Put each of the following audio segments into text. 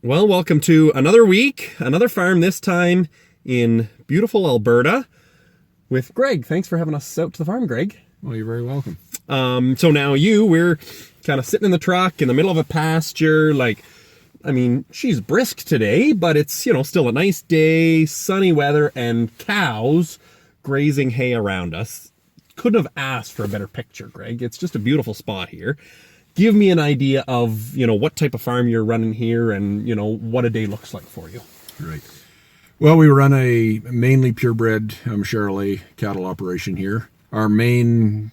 Well, welcome to another week, another farm, this time in beautiful Alberta with Greg. Thanks for having us out to the farm, Greg. Well, you're very welcome. So now we're kind of sitting in the truck in the middle of a pasture. She's brisk today, but it's, still a nice day, sunny weather, and cows grazing hay around us. Couldn't have asked for a better picture, Greg. It's just a beautiful spot here. Give me an idea of, what type of farm you're running here and, what a day looks like for you. Right. Well, we run a mainly purebred Charolais cattle operation here. Our main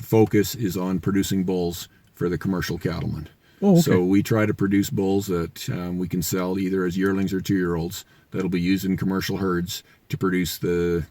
focus is on producing bulls for the commercial cattlemen. Oh, okay. So we try to produce bulls that we can sell either as yearlings or 2-year-olds that'll be used in commercial herds to produce the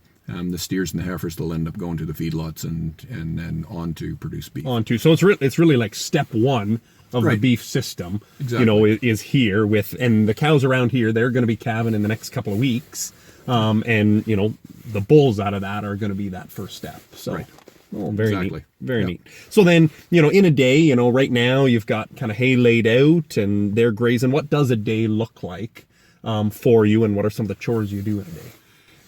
steers and the heifers that'll end up going to the feedlots and then on to produce beef. So it's really like step one of the beef system. Exactly. Is here and the cows around here, they're going to be calving in the next couple of weeks. The bulls out of that are going to be that first step. So, right. Very neat. Very neat. So then, in a day, right now you've got kind of hay laid out and they're grazing. What does a day look like for you, and what are some of the chores you do in a day?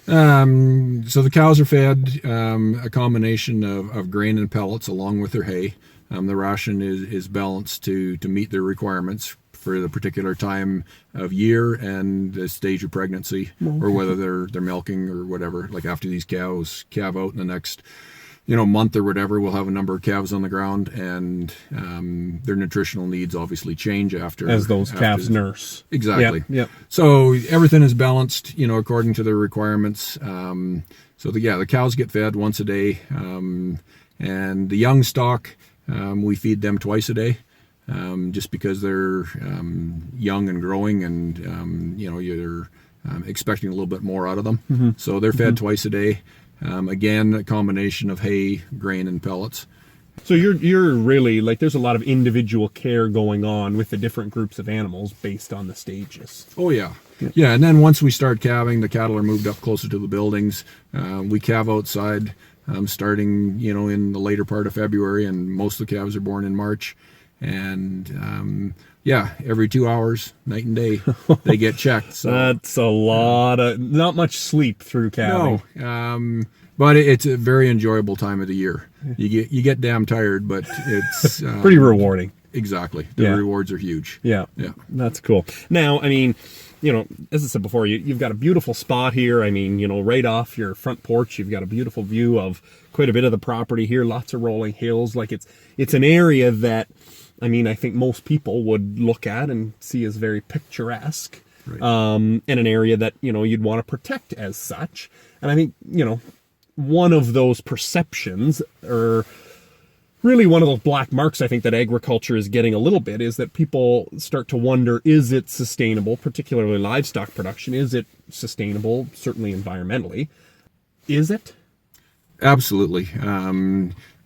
So the cows are fed a combination of grain and pellets along with their hay. The ration is balanced to meet their requirements for the particular time of year and the stage of pregnancy, or whether they're milking or whatever. Like after these cows calve out in the next month or whatever, we'll have a number of calves on the ground, and their nutritional needs obviously change as those calves nurse. Exactly. Yep. So everything is balanced, according to their requirements. The cows get fed once a day, and the young stock, we feed them twice a day, just because they're young and growing, and you're expecting a little bit more out of them. Mm-hmm. So they're fed twice a day. Again, a combination of hay, grain, and pellets. So you're really, there's a lot of individual care going on with the different groups of animals based on the stages. Oh, yeah. Yeah, and then once we start calving, the cattle are moved up closer to the buildings. We calve outside starting, in the later part of February, and most of the calves are born in March. And every 2 hours, night and day, they get checked. So that's a lot of, not much sleep through calving. No, but it's a very enjoyable time of the year. You get damn tired, but it's pretty rewarding. Exactly, the rewards are huge. Yeah, that's cool. Now, as I said before, you've got a beautiful spot here. Right off your front porch, you've got a beautiful view of quite a bit of the property here. Lots of rolling hills. It's an area that, I think most people would look at and see as very picturesque, right. And an area that, you'd want to protect as such. And I think, one of those perceptions, or really one of those black marks, I think that agriculture is getting a little bit, is that people start to wonder, is it sustainable, particularly livestock production? Is it sustainable, certainly environmentally? Is it? Absolutely.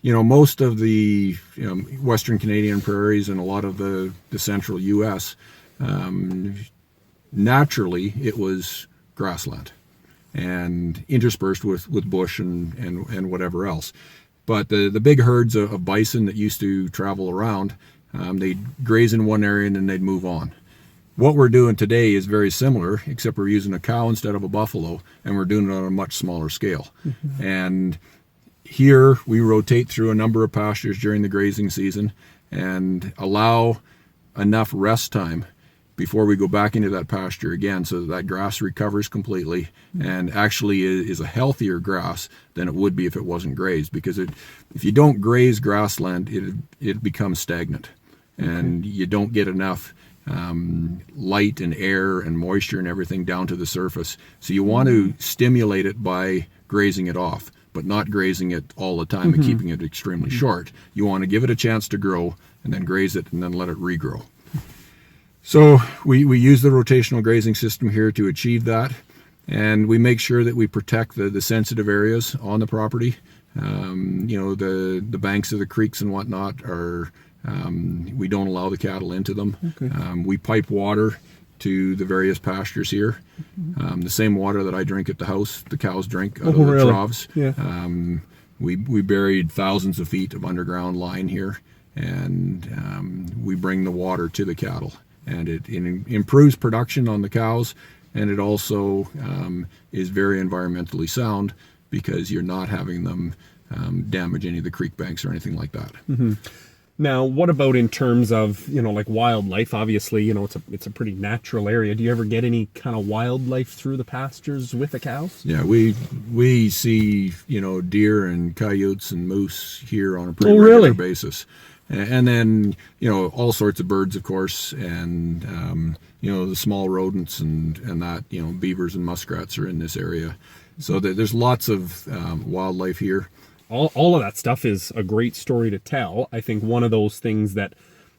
Most of the Western Canadian prairies and a lot of the central U.S., naturally it was grassland and interspersed with bush and whatever else. But the big herds of bison that used to travel around, they'd graze in one area and then they'd move on. What we're doing today is very similar, except we're using a cow instead of a buffalo, and we're doing it on a much smaller scale. Mm-hmm. And here we rotate through a number of pastures during the grazing season and allow enough rest time before we go back into that pasture again, so that grass recovers completely and actually is a healthier grass than it would be if it wasn't grazed. Because if you don't graze grassland, it becomes stagnant, and you don't get enough light and air and moisture and everything down to the surface. So you want to stimulate it by grazing it off, but not grazing it all the time and keeping it extremely short. You want to give it a chance to grow and then graze it and then let it regrow. So we use the rotational grazing system here to achieve that, and we make sure that we protect the sensitive areas on the property. The banks of the creeks and whatnot are, we don't allow the cattle into them. Okay. We pipe water to the various pastures here. The same water that I drink at the house, the cows drink out of the troughs. Yeah. We buried thousands of feet of underground line here, and we bring the water to the cattle. and it improves production on the cows, and it also is very environmentally sound because you're not having them damage any of the creek banks or anything like that. Mm-hmm. Now, what about in terms of, like wildlife? Obviously, it's a pretty natural area. Do you ever get any kind of wildlife through the pastures with the cows? Yeah, we see, deer and coyotes and moose here on a pretty regular basis. And then, all sorts of birds, of course, and, the small rodents and that, beavers and muskrats are in this area. So there's lots of wildlife here. All of that stuff is a great story to tell. I think one of those things that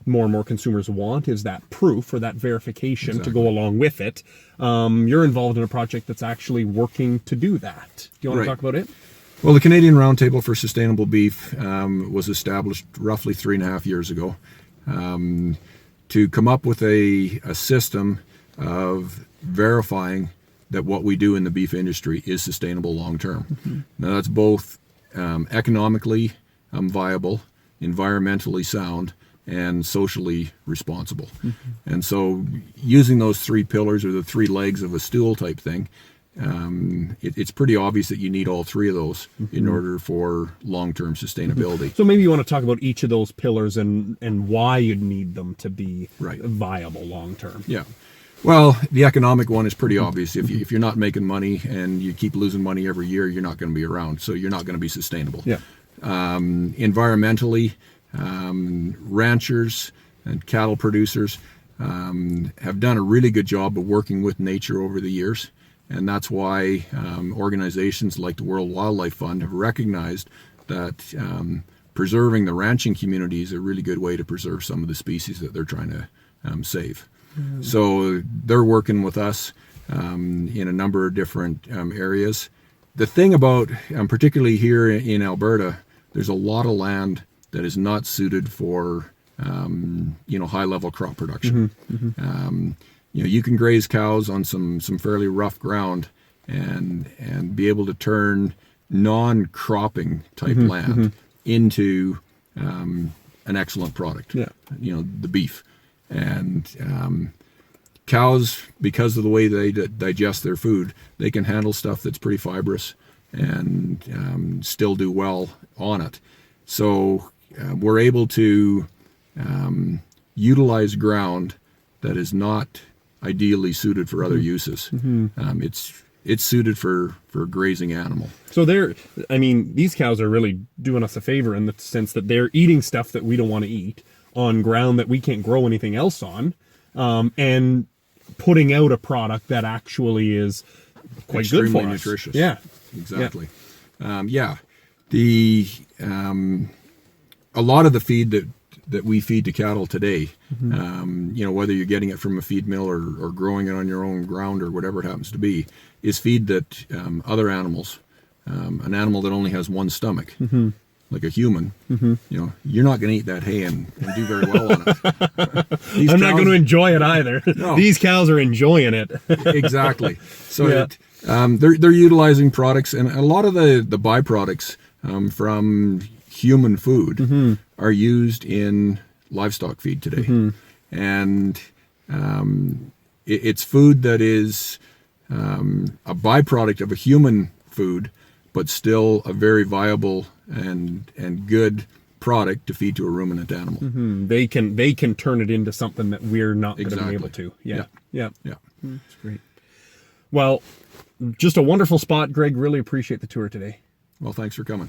more and more consumers want is that proof or that verification to go along with it. You're involved in a project that's actually working to do that. Do you want to talk about it? Well, the Canadian Roundtable for Sustainable Beef was established roughly 3.5 years ago to come up with a system of verifying that what we do in the beef industry is sustainable long term. Mm-hmm. Now, that's both economically viable, environmentally sound, and socially responsible. Mm-hmm. And so using those 3 pillars or the 3 legs of a stool type thing, it's pretty obvious that you need all 3 of those in order for long-term sustainability. So maybe you want to talk about each of those pillars and why you'd need them to be viable long-term. Yeah. Well, the economic one is pretty obvious. If you're not making money and you keep losing money every year, you're not going to be around. So you're not going to be sustainable. Yeah. Environmentally, ranchers and cattle producers have done a really good job of working with nature over the years. And that's why organizations like the World Wildlife Fund have recognized that preserving the ranching community is a really good way to preserve some of the species that they're trying to save. So they're working with us in a number of different areas. The thing about, particularly here in Alberta, there's a lot of land that is not suited for, high-level crop production. You can graze cows on some fairly rough ground and be able to turn non-cropping type land into an excellent product. Yeah. The beef. And cows, because of the way they digest their food, they can handle stuff that's pretty fibrous and still do well on it. So we're able to utilize ground that is not ideally suited for other uses. It's suited for grazing animal. So these cows are really doing us a favor in the sense that they're eating stuff that we don't want to eat on ground that we can't grow anything else on, and putting out a product that actually is quite extremely good for us. Nutritious. Yeah, exactly. A lot of the feed that we feed to cattle today, whether you're getting it from a feed mill or growing it on your own ground or whatever it happens to be, is feed that other animals, an animal that only has one stomach, like a human, you're not going to eat that hay and do very well on it. I'm not going to enjoy it either. No. These cows are enjoying it. Exactly. So they're utilizing products, and a lot of the byproducts from human food are used in livestock feed today. And it's food that is a byproduct of a human food, but still a very viable and good product to feed to a ruminant animal. They can turn it into something that we're not going to be able to. Yeah. That's great. Well, just a wonderful spot, Greg. Really appreciate the tour today. Well, thanks for coming.